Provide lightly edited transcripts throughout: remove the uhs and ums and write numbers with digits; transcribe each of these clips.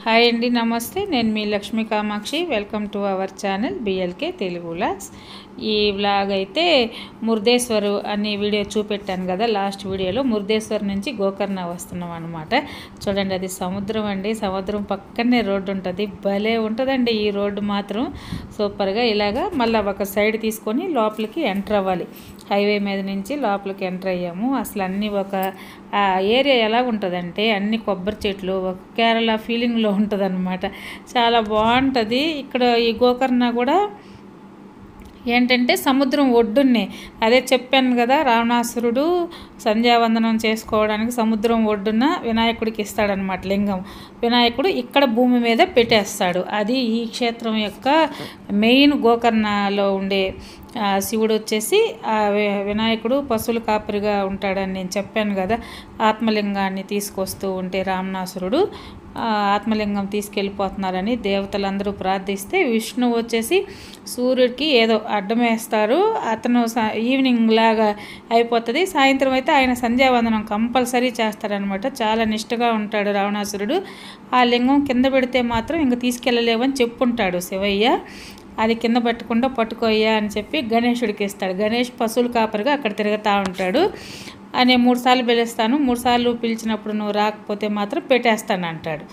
Hi అండి, నమస్తే. నేను మీ Lakshmi Kamakshi. Welcome to our channel BLK Telugu vlogs. ఈ వ్లాగ్ అయితే మురుదేశ్వర్ అనే వీడియో చూపెట్టాను కదా, లాస్ట్ వీడియోలో మురుదేశ్వర్ నుంచి గోకర్ణ వస్తున్నాం అనమాట. చూడండి, అది సముద్రం అండి. సముద్రం పక్కనే రోడ్డు ఉంటుంది. భలే ఉంటుందండి ఈ రోడ్డు మాత్రం, సూపర్గా. ఇలాగా మళ్ళీ ఒక సైడ్ తీసుకొని లోపలికి ఎంటర్ అవ్వాలి. హైవే మీద నుంచి లోపలికి ఎంటర్ అయ్యాము. అసలు అన్నీ ఒక ఏరియా ఎలా ఉంటుందంటే అన్ని కొబ్బరి చెట్లు, ఒక కేరళ ఫీలింగ్లో ఉంటుంది అనమాట. చాలా బాగుంటుంది. ఇక్కడ ఈ గోకర్ణ కూడా ఏంటంటే సముద్రం ఒడ్డున్నే. అదే చెప్పాను కదా, రావణాసురుడు సంధ్యావందనం చేసుకోవడానికి సముద్రం ఒడ్డున వినాయకుడికి ఇస్తాడనమాట లింగం. వినాయకుడు ఇక్కడ భూమి మీద పెట్టేస్తాడు. అది ఈ క్షేత్రం యొక్క మెయిన్. గోకర్ణలో ఉండే శివుడు వచ్చేసి వినాయకుడు పశువుల కాపరిగా ఉంటాడని నేను చెప్పాను కదా. ఆత్మలింగాన్ని తీసుకొస్తూ ఉంటే రావణాసురుడు ఆత్మలింగం తీసుకెళ్ళిపోతున్నారని దేవతలందరూ ప్రార్థిస్తే విష్ణువు వచ్చేసి సూర్యుడికి ఏదో అడ్డం వేస్తారు. అతను ఈవినింగ్ లాగా అయిపోతుంది. సాయంత్రం అయితే ఆయన సంధ్యావందనం కంపల్సరీ చేస్తారనమాట. చాలా నిష్ఠగా ఉంటాడు రావణాసురుడు. ఆ లింగం కింద పెడితే మాత్రం ఇంక తీసుకెళ్ళలేవని చెప్పుంటాడు శివయ్య. అది కింద పట్టకుండా పట్టుకోయ్యా అని చెప్పి గణేశుడికి ఇస్తాడు. గణేష్ పశువుల కాపరిగా అక్కడ తిరుగుతూ ఉంటాడు. అని 3 సార్లు పిలుస్తాను, 3 సార్లు పిలిచినప్పుడు నువ్వు రాకపోతే మాత్రం పెట్టేస్తాను అంటాడు.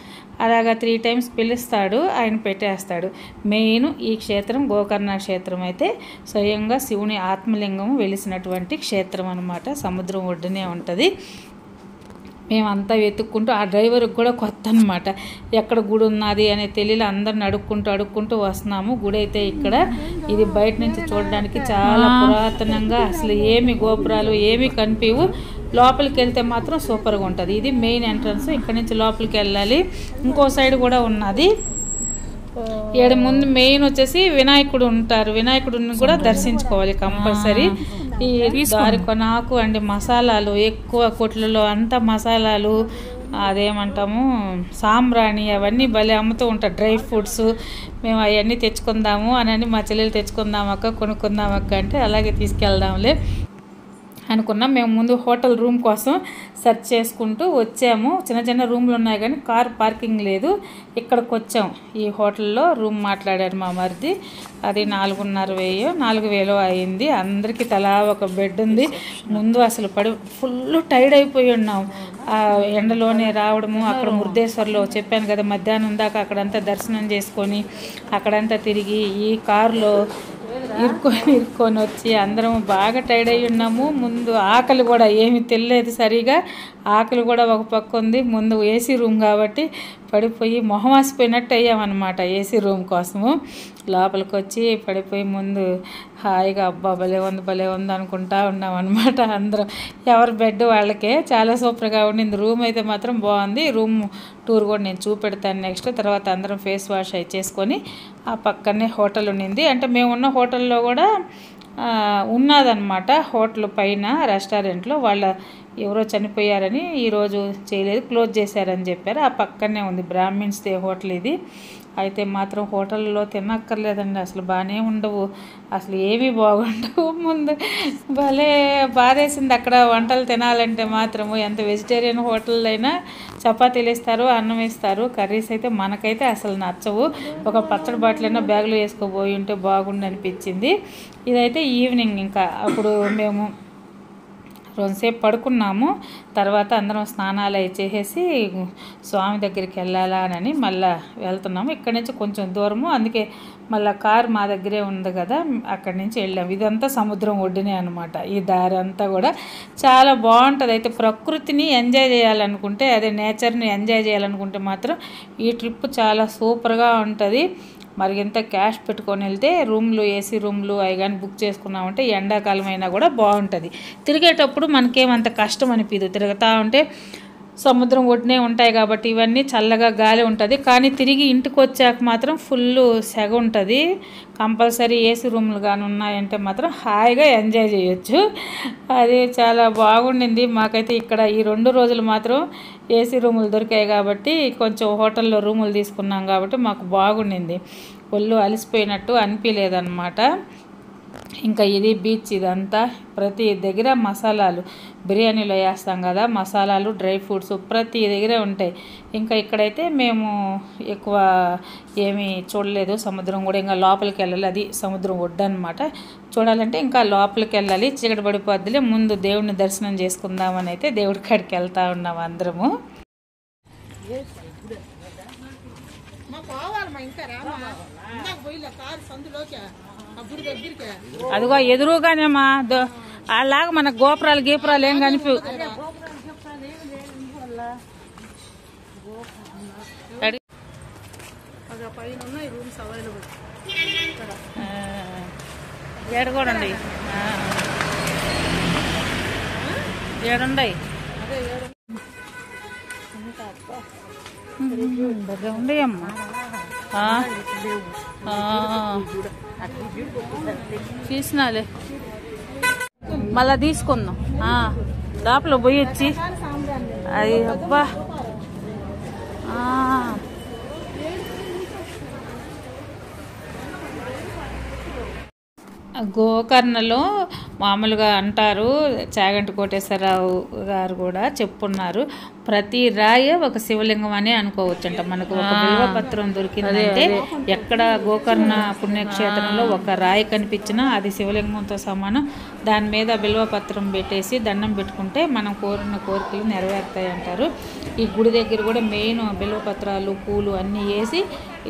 అలాగా 3 టైమ్స్ పిలుస్తాడు, ఆయన పెట్టేస్తాడు. మెయిన్ ఈ క్షేత్రం గోకర్ణ క్షేత్రం అయితే స్వయంగా శివుని ఆత్మలింగం వెలిసినటువంటి క్షేత్రం అనమాట. సముద్రం ఒడ్డునే ఉంటుంది. మేమంతా వెతుక్కుంటూ, ఆ డ్రైవర్కి కూడా కొత్త అనమాట, ఎక్కడ గుడి ఉన్నది అని తెలియదు. అందరిని అడుక్కుంటూ వస్తున్నాము. గుడి అయితే ఇక్కడ ఇది బయట నుంచి చూడడానికి చాలా పురాతనంగా, అసలు ఏమి గోపురాలు ఏమి కనిపించవు. లోపలికి వెళ్తే మాత్రం సూపర్గా ఉంటుంది. ఇది మెయిన్ ఎంట్రన్స్. ఇక్కడ నుంచి లోపలికి వెళ్ళాలి. ఇంకో సైడ్ కూడా ఉన్నది. ఏడు ముందు మెయిన్ వచ్చేసి వినాయకుడు ఉంటారు. వినాయకుడిని కూడా దర్శించుకోవాలి కంపల్సరీ. ఈ దారి కొనాకు అండి మసాలాలు ఎక్కువ, కొట్లలో అంతా మసాలాలు, అదేమంటాము సాంబ్రాణి, అవన్నీ భలే అమ్ముతూ ఉంటారు. Dry fruits. మేము అవన్నీ తెచ్చుకుందాము అని మా చెల్లెలు కొనుక్కుందామక్క అంటే అలాగే తీసుకెళ్దాంలే అనుకున్నాం. మేము ముందు హోటల్ రూమ్ కోసం సెర్చ్ చేసుకుంటూ వచ్చాము. చిన్న చిన్న రూమ్లు ఉన్నాయి కానీ కార్ పార్కింగ్ లేదు. ఇక్కడికి వచ్చాం. ఈ హోటల్లో రూమ్ మాట్లాడారు మా మరిది. అది 4,500 అయింది. అందరికీ తలా ఒక బెడ్ ఉంది. ముందు అసలు ఫుల్ టైర్డ్ అయిపోయి ఉన్నాం. ఎండలోనే రావడము. అక్కడ మురుదేశ్వర్లో చెప్పాను కదా, మధ్యాహ్నం దాకా అక్కడంతా దర్శనం చేసుకొని అక్కడంతా తిరిగి ఈ కారులో ఇరుక్కొని వచ్చి అందరం బాగా టైర్డ్ అయ్యి ఉన్నాము. ముందు ఆకలి కూడా ఏమి తెలియలేదు సరిగా. ఆకలి కూడా ఒక పక్క ఉంది. ముందు ఏసీ రూమ్ కాబట్టి పడిపోయి మొహమాసిపోయినట్టు అయ్యామన్నమాట ఏసీ రూమ్ కోసము. లోపలికి వచ్చి పడిపోయి ముందు హాయిగా అబ్బా భలే ఉంది అనుకుంటా ఉన్నాం అనమాట. అందరం ఎవరి బెడ్ వాళ్ళకే. చాలా సూపర్గా ఉండింది. రూమ్ అయితే మాత్రం బాగుంది. రూమ్ టూర్ కూడా నేను చూపెడతాను నెక్స్ట్. తర్వాత అందరం ఫేస్ వాష్ అయి చేసుకొని ఆ పక్కనే హోటల్ ఉండింది. అంటే మేము ఉన్న హోటల్లో కూడా ఉన్నదన్నమాట. హోటల్ పైన రెస్టారెంట్లో వాళ్ళ ఎవరో చనిపోయారని ఈరోజు చేయలేదు, క్లోజ్ చేశారని చెప్పారు. ఆ పక్కనే ఉంది బ్రాహ్మిన్స్ దే హోటల్ ఇది. అయితే మాత్రం హోటల్లో తినక్కర్లేదండి, అసలు బాగానే ఉండవు, అసలు ఏమీ బాగుండవు. ముందు భలే బాధేసింది అక్కడ వంటలు తినాలంటే మాత్రము. ఎంత వెజిటేరియన్ హోటల్ అయినా చపాతీలు ఇస్తారు, అన్నం ఇస్తారు. కర్రీస్ అయితే మనకైతే అసలు నచ్చవు. ఒక పచ్చడి బాటిల్ అయినా బ్యాగ్లో వేసుకోబోయి ఉంటే బాగుండు అనిపించింది. ఇదైతే ఈవినింగ్. ఇంకా అప్పుడు మేము కొంతసేపు పడుకున్నాము. తర్వాత అందరం స్నానాలు అవి చేసేసి స్వామి దగ్గరికి వెళ్ళాలా అని మళ్ళీ వెళ్తున్నాము. ఇక్కడి నుంచి కొంచెం దూరము, అందుకే మళ్ళీ కారు మా దగ్గరే ఉంది కదా, అక్కడి నుంచి వెళ్ళాము. ఇదంతా సముద్రం ఒడ్డునే అనమాట. ఈ దారి అంతా కూడా చాలా బాగుంటుంది. అయితే ప్రకృతిని ఎంజాయ్ చేయాలనుకుంటే, అదే నేచర్ని ఎంజాయ్ చేయాలనుకుంటే మాత్రం ఈ ట్రిప్ చాలా సూపర్గా ఉంటుంది. మరి ఎంత క్యాష్ పెట్టుకొని వెళ్తే రూమ్లు, ఏసీ రూమ్లు అవి కానీ బుక్ చేసుకున్నామంటే ఎండాకాలం అయినా కూడా బాగుంటుంది. తిరిగేటప్పుడు మనకేమంత కష్టం అనిపించదు. తిరుగుతూ ఉంటే సముద్రం ఒడ్డునే ఉంటాయి కాబట్టి ఇవన్నీ చల్లగా గాలి ఉంటుంది. కానీ తిరిగి ఇంటికి వచ్చాక మాత్రం ఫుల్ సెగ ఉంటుంది. కంపల్సరీ ఏసీ రూమ్లు కానీ ఉన్నాయంటే మాత్రం హాయిగా ఎంజాయ్ చేయొచ్చు. అది చాలా బాగుండింది మాకైతే. ఇక్కడ ఈ 2 రోజులు మాత్రం ఏసీ రూములు దొరికాయి కాబట్టి కొంచెం హోటల్లో రూములు తీసుకున్నాం కాబట్టి మాకు బాగుండింది. ఒళ్ళు అలసిపోయినట్టు అనిపించలేదన్నమాట. ఇంకా ఇది బీచ్. ఇదంతా ప్రతి దగ్గర మసాలాలు, బిర్యానీలో వేస్తాం కదా మసాలాలు, డ్రై ఫ్రూట్స్ ప్రతి దగ్గర ఉంటాయి. ఇంకా ఇక్కడైతే మేము ఎక్కువ ఏమీ చూడలేదు. సముద్రం కూడా ఇంకా లోపలికి వెళ్ళాలి, అది సముద్రం ఒడ్డు అనమాట. చూడాలంటే ఇంకా లోపలికి వెళ్ళాలి, చీకటి పడిపోద్దిలే, ముందు దేవుడిని దర్శనం చేసుకుందామని అయితే దేవుడి కాడికి వెళ్తా ఉన్నాం అందరము. అదిగో ఎదురుగానేమా అలాగా మన గోపురాలు గీపురాలు ఏం కనిపి. ఏడు కూడా ఉన్నాయి, ఏడున్నాయి ఉండయమ్మా. తీసినాలే మళ్ళా తీసుకుందాం. లోపల పోయి వచ్చి అది అబ్బా గోకర్ణలో మామూలుగా అంటారు, చాగంటి కోటేశ్వరరావు గారు కూడా చెప్పున్నారు, ప్రతి రాయి ఒక శివలింగం అని అనుకోవచ్చంట. మనకు ఒక బిల్వపత్రం దొరికిందంటే ఎక్కడ గోకర్ణ పుణ్యక్షేత్రంలో ఒక రాయి కనిపించినా అది శివలింగంతో సమానం. దాని మీద బిల్వపత్రం పెట్టేసి దండం పెట్టుకుంటే మనం కోరిన కోరికలు నెరవేరుతాయి అంటారు. ఈ గుడి దగ్గర కూడా మెయిన్ బిల్వపత్రాలు, పూలు అన్నీ వేసి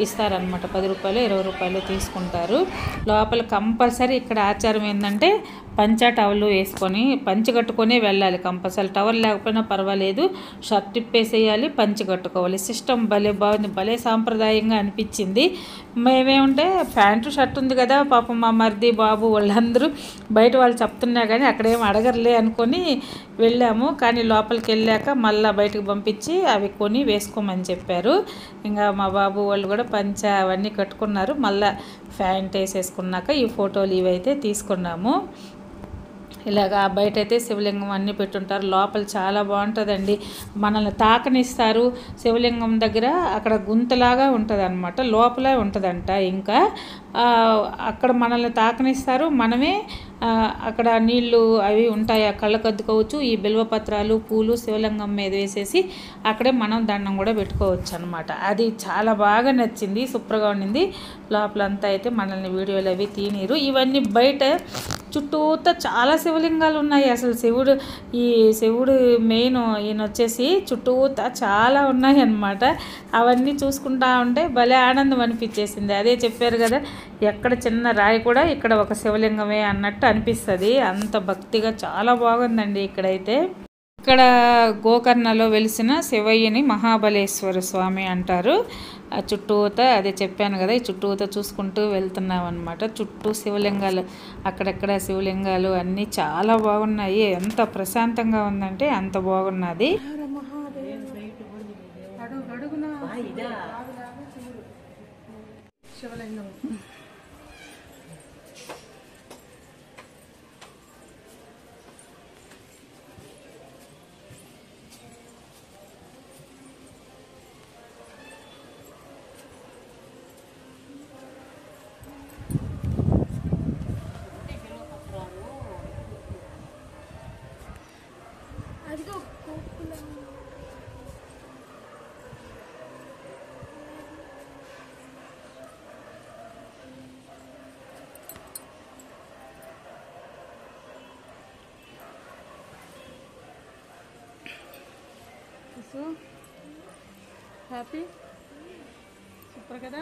ఇస్తారనమాట. 10 రూపాయలు 20 రూపాయలు తీసుకుంటారు. లోపల కంపల్సరీ ఇక్కడ ఆచారం ఏంటంటే పంచ టవల్ వేసుకొని పంచి కట్టుకొని వెళ్ళాలి కంపల్సరీ. టవల్ లేకపోయినా పర్వాలేదు, షర్ట్ ఇప్పేసేయాలి, పంచి కట్టుకోవాలి. సిస్టమ్ భలే బాగుంది, భలే సాంప్రదాయంగా అనిపించింది. మేమేమంటే ప్యాంటు షర్ట్ ఉంది కదా, పాపం మా మరిది బాబు వాళ్ళందరూ బయట వాళ్ళు చెప్తున్నా కానీ అక్కడేం అడగర్లే అనుకొని వెళ్ళాము. కానీ లోపలికి వెళ్ళాక మళ్ళీ బయటకు పంపించి అవి కొని వేసుకోమని చెప్పారు. ఇంకా మా బాబు వాళ్ళు కూడా పంచ అవన్నీ కట్టుకున్నారు. మళ్ళీ ప్యాంట్ వేసేసుకున్నాక ఈ ఫోటోలు ఇవైతే తీసుకున్నాము. ఇలాగా బయట అయితే శివలింగం అన్నీ పెట్టుంటారు. లోపల చాలా బాగుంటుందండి, మనల్ని తాకనిస్తారు. శివలింగం దగ్గర అక్కడ గుంతలాగా ఉంటుంది అనమాట, లోపలే ఉంటుందంట. ఇంకా అక్కడ మనల్ని తాకనిస్తారు, మనమే అక్కడ నీళ్ళు అవి ఉంటాయి, ఆ కళ్ళకు అద్దుకోవచ్చు. ఈ బిల్వపత్రాలు, పూలు శివలింగం మీద వేసేసి అక్కడే మనం దండం కూడా పెట్టుకోవచ్చు అనమాట. అది చాలా బాగా నచ్చింది, సూపర్గా ఉండింది. లోపలంతా అయితే మనల్ని వీడియోలు అవి తీనీరు. ఇవన్నీ బయట చుట్టూతా చాలా శివలింగాలు ఉన్నాయి. అసలు ఈ శివుడు మెయిన్ ఈయన వచ్చేసి చుట్టూతా చాలా ఉన్నాయి అన్నమాట. అవన్నీ చూసుకుంటా ఉంటే భలే ఆనందం అనిపించేసింది. అదే చెప్పారు కదా, ఎక్కడ చిన్న రాయి కూడా ఇక్కడ ఒక శివలింగమే అన్నట్టు అనిపిస్తుంది. అంత భక్తిగా చాలా బాగుందండి ఇక్కడైతే. ఇక్కడ గోకర్ణలో వెలిసిన శివయ్యని మహాబలేశ్వర స్వామి అంటారు. ఆ చుట్టూతా అదే చెప్పాను కదా, ఈ చుట్టూతా చూసుకుంటూ వెళ్తున్నాం అనమాట. చుట్టూ శివలింగాలు, అక్కడక్కడ శివలింగాలు అన్నీ చాలా బాగున్నాయి. ఎంత ప్రశాంతంగా ఉందంటే అంత బాగున్నది. శివలింగం హ్యాపీ సూపర్ కదా.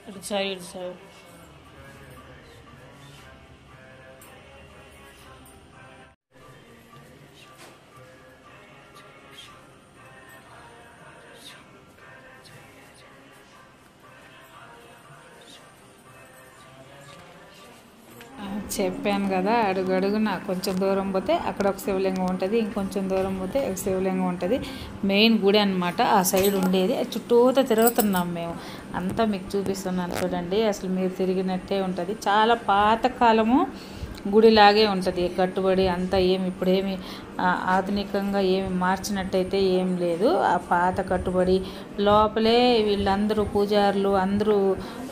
ఇటు సైడ్ చెప్పాను కదా, అడుగడుగున కొంచెం దూరం పోతే అక్కడ ఒక శివలింగం ఉంటుంది, ఇంకొంచెం దూరం పోతే ఒక శివలింగం ఉంటుంది. మెయిన్ గుడి అనమాట ఆ సైడ్ ఉండేది. చుట్టూతో తిరుగుతున్నాం మేము. అంతా మీకు చూపిస్తున్నాను చూడండి. అసలు మీరు తిరిగినట్టే ఉంటుంది. చాలా పాతకాలము గుడిలాగే ఉంటుంది. కట్టుబడి అంతా ఏమి ఇప్పుడేమి ఆధునికంగా ఏమి మార్చినట్టయితే ఏం లేదు. ఆ పాత కట్టుబడి లోపలే వీళ్ళందరూ పూజారులు అందరూ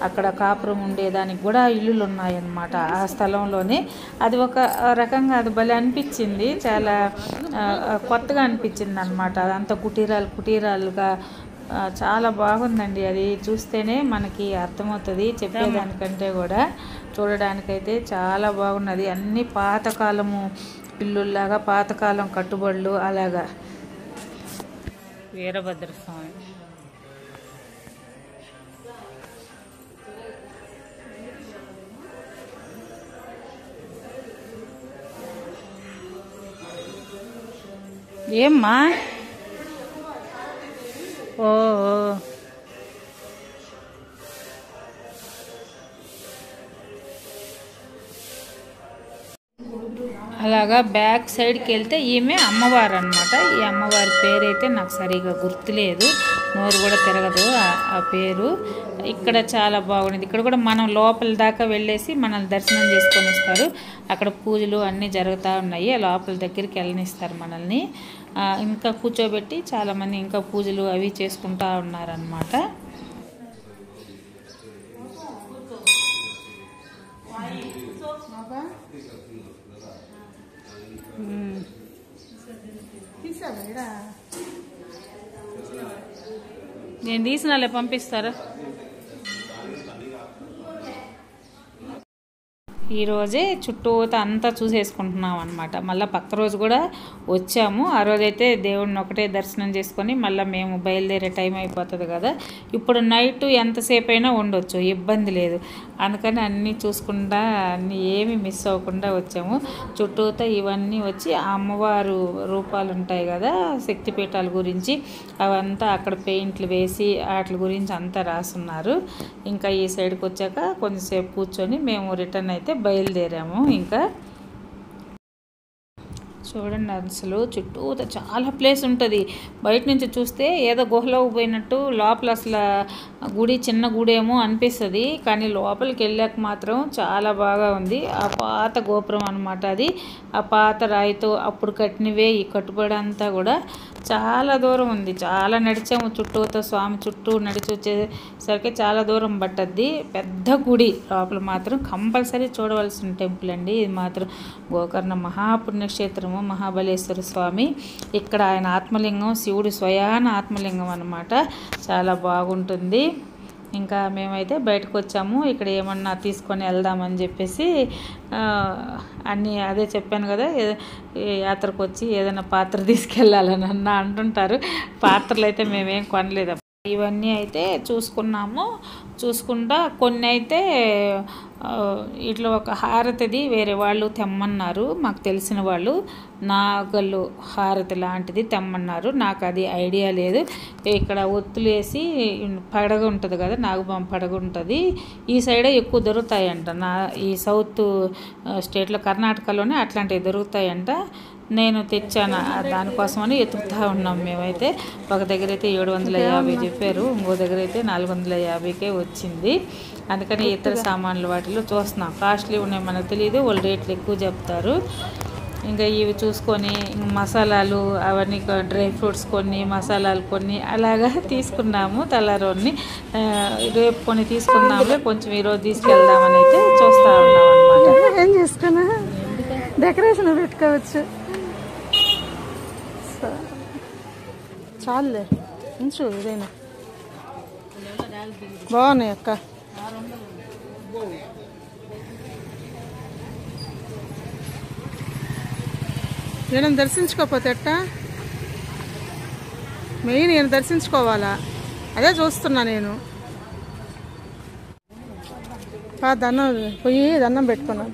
అక్కడ కాపురం ఉండేదానికి కూడా ఇల్లులు ఉన్నాయన్నమాట ఆ స్థలంలోనే. అది ఒక రకంగా అది భలే అనిపించింది. చాలా కొత్తగా అనిపించింది అనమాట. అదంతా కుటీరాలుగా చాలా బాగుందండి. అది చూస్తేనే మనకి అర్థమవుతుంది, చెప్పేదానికంటే కూడా. చూడడానికైతే చాలా బాగున్నది. అన్ని పాతకాలము ఇల్లుల్లాగా, పాతకాలం కట్టుబడులు అలాగా. వీరభద్రస్వామి ఏమ్మా? ఓ అలాగా బ్యాక్ సైడ్కి వెళ్తే ఈమె అమ్మవారు అనమాట. ఈ అమ్మవారి పేరైతే నాకు సరిగా గుర్తులేదు, నోరు కూడా తిరగదు ఆ పేరు. ఇక్కడ చాలా బాగుంది. ఇక్కడ కూడా మనం లోపల దాకా వెళ్ళేసి మనల్ని దర్శనం చేసుకొని ఇస్తారు. అక్కడ పూజలు అన్నీ జరుగుతూ ఉన్నాయి. ఆ లోపల దగ్గరికి వెళ్ళనిస్తారు మనల్ని. ఇంకా కూర్చోబెట్టి చాలామంది ఇంకా పూజలు అవి చేసుకుంటూ ఉన్నారనమాట. నేను తీసినాలే, పంపిస్తారా? ఈరోజే చుట్టూతా అంతా చూసేసుకుంటున్నాం అనమాట. మళ్ళీ పక్క రోజు కూడా వచ్చాము. ఆ రోజైతే దేవుడిని ఒకటే దర్శనం చేసుకొని మళ్ళీ మేము బయలుదేరే టైం అయిపోతుంది కదా. ఇప్పుడు నైట్ ఎంతసేపు అయినా ఉండొచ్చు, ఇబ్బంది లేదు. అందుకని అన్నీ చూసుకుంటా అన్నీ ఏమి మిస్ అవ్వకుండా వచ్చాము. చుట్టూతా ఇవన్నీ వచ్చి ఆ అమ్మవారు రూపాలు ఉంటాయి కదా, శక్తిపీఠాల గురించి అవంతా అక్కడ పెయింట్లు వేసి వాటి గురించి అంతా రాసున్నారు. ఇంకా ఈ సైడ్కి వచ్చాక కొంచెంసేపు కూర్చొని మేము రిటర్న్ అయితే బయలుదేరాము. ఇంకా చూడండి, అసలు చుట్టూతో చాలా ప్లేస్ ఉంటుంది. బయట నుంచి చూస్తే ఏదో గుహలోకి పోయినట్టు, లోపల అసలు గుడి చిన్న గుడి ఏమో అనిపిస్తుంది, కానీ లోపలికి వెళ్ళాక మాత్రం చాలా బాగా ఉంది. ఆ పాత గోపురం అనమాట అది. ఆ పాత రాయితో అప్పుడు కట్టినవే. ఈ కట్టుబడి అంతా కూడా చాలా దూరం ఉంది. చాలా నడిచాము చుట్టూతో, స్వామి చుట్టూ నడిచి వచ్చేసరికి చాలా దూరం పట్టద్ది. పెద్ద గుడి. లోపల మాత్రం కంపల్సరీ చూడవలసిన టెంపుల్ అండి ఇది మాత్రం. గోకర్ణ మహాపుణ్యక్షేత్రము, మహాబలేశ్వర స్వామి. ఇక్కడ ఆయన ఆత్మలింగం, శివుడు స్వయాన ఆత్మలింగం అన్నమాట. చాలా బాగుంటుంది. ఇంకా మేమైతే బయటకు వచ్చాము. ఇక్కడ ఏమన్నా తీసుకొని వెళ్దామని చెప్పేసి అన్నీ అదే చెప్పాను కదా, యాత్రకు వచ్చి ఏదైనా పాత్ర తీసుకెళ్ళాలని అంటుంటారు. పాత్రలు అయితే మేమేం కొనలేదు. ఇవన్నీ అయితే చూసుకుంటా కొన్ని అయితే ఇట్లా ఒక హారతిది వేరే వాళ్ళు తెమ్మన్నారు, మాకు తెలిసిన వాళ్ళు. నాగలు హారతి లాంటిది తెమ్మన్నారు. నాకు అది ఐడియా లేదు. ఇక్కడ ఒత్తులు వేసి పడగ ఉంటుంది కదా, నాగబాం పడగ ఉంటుంది. ఈ సైడే ఎక్కువ దొరుకుతాయంట. ఈ సౌత్ స్టేట్లో కర్ణాటకలోనే అట్లాంటివి దొరుకుతాయంట. నేను తెచ్చాను, దానికోసమని ఎత్తుకుతూ ఉన్నాం మేమైతే. ఒక దగ్గర అయితే 750 చెప్పారు, ఇంకో దగ్గర అయితే 450కే వచ్చింది. అందుకని ఇతర సామాన్లు వాటిలో చూస్తున్నాం. కాస్ట్లీ ఉన్నాయి, మనకు తెలియదు, వాళ్ళు రేట్లు ఎక్కువ చెప్తారు. ఇంకా ఇవి చూసుకొని మసాలాలు అవన్నీ, డ్రై ఫ్రూట్స్ కొన్ని, మసాలాలు కొన్ని అలాగా తీసుకున్నాము. తలారోని రేపు కొన్ని తీసుకున్నాము, కొంచెం ఈరోజు తీసుకెళ్దామని అయితే చూస్తూ ఉన్నాం అనమాట. ఏం చేసుకున్నా డెకరేషన్ పెట్టుకోవచ్చు. చాలులే ఉంచు, ఇదైనా బాగున్నాయి అక్క. నేను దర్శించుకోకపోతే ఎట్టా? మెయిన్ నేను దర్శించుకోవాలా, అదే చూస్తున్నా నేను. దండం పోయి దండం పెట్టుకున్నాను.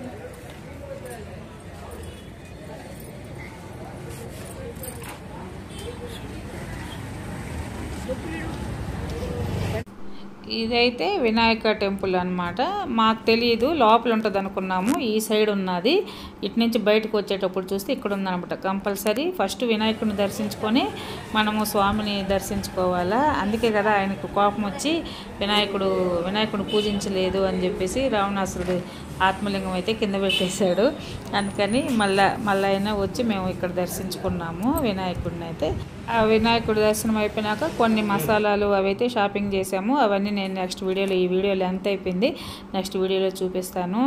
ఇదైతే వినాయక టెంపుల్ అన్నమాట. మాకు తెలియదు లోపల ఉంటుంది అనుకున్నాము. ఈ సైడ్ ఉన్నది. ఇటు నుంచి బయటకు వచ్చేటప్పుడు చూస్తే ఇక్కడ ఉందన్నమాట. కంపల్సరీ ఫస్ట్ వినాయకుడిని దర్శించుకొని మనము స్వామిని దర్శించుకోవాలా. అందుకే కదా ఆయనకు కోపం వచ్చి వినాయకుడు పూజించలేదు అని చెప్పేసి రావణాసురుడు ఆత్మలింగం అయితే కింద పెట్టేశాడు. అందుకని మళ్ళీ అయినా వచ్చి మేము ఇక్కడ దర్శించుకున్నాము వినాయకుడిని అయితే. ఆ వినాయకుడి దర్శనం అయిపోయినాక కొన్ని మసాలాలు అవైతే షాపింగ్ చేసాము. అవన్నీ నేను నెక్స్ట్ వీడియోలో, ఈ వీడియో లెంత్ అయిపోయింది, నెక్స్ట్ వీడియోలో చూపిస్తాను.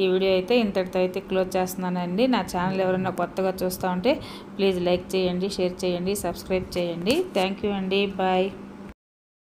ఈ వీడియో అయితే ఇంతటితో అయితే క్లోజ్ చేస్తున్నానండి. నా ఛానల్ ఎవరైనా కొత్తగా చూస్తూ ఉంటే ప్లీజ్ లైక్ చేయండి, షేర్ చేయండి, సబ్స్క్రైబ్ చేయండి. థ్యాంక్ యూ అండి. బాయ్.